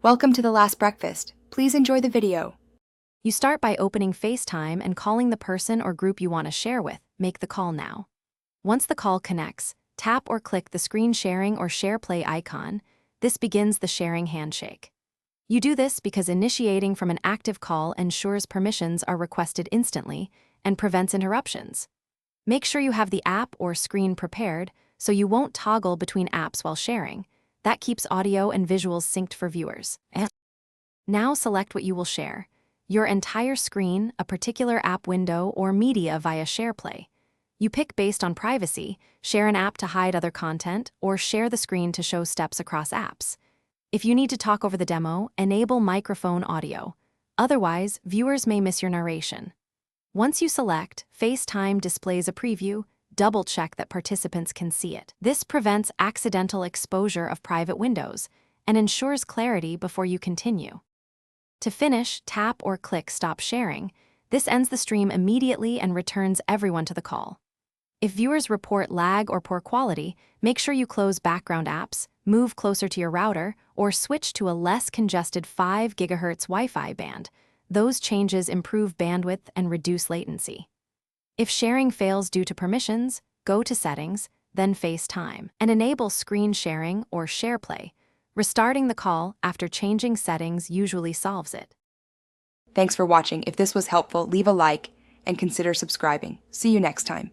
Welcome to The Last Breakfast. Please enjoy the video. You start by opening Facetime and calling the person or group you want to share with. Make the call now. Once the call connects, tap or click the screen sharing or share play icon. This begins the sharing handshake. You do this because initiating from an active call ensures permissions are requested instantly and prevents interruptions. Make sure you have the app or screen prepared so you won't toggle between apps while sharing. That keeps audio and visuals synced for viewers. Now select what you will share: your entire screen, a particular app window, or media via SharePlay. You pick based on privacy: share an app to hide other content, or share the screen to show steps across apps. If you need to talk over the demo, enable microphone audio. Otherwise, viewers may miss your narration. Once you select, FaceTime displays a preview. Double-check that participants can see it. This prevents accidental exposure of private windows and ensures clarity before you continue. To finish, tap or click Stop Sharing. This ends the stream immediately and returns everyone to the call. If viewers report lag or poor quality, make sure you close background apps, move closer to your router, or switch to a less congested 5 GHz Wi-Fi band. Those changes improve bandwidth and reduce latency. If sharing fails due to permissions, go to Settings, then FaceTime, and enable Screen Sharing or SharePlay. Restarting the call after changing settings usually solves it. Thanks for watching. If this was helpful, leave a like and consider subscribing. See you next time.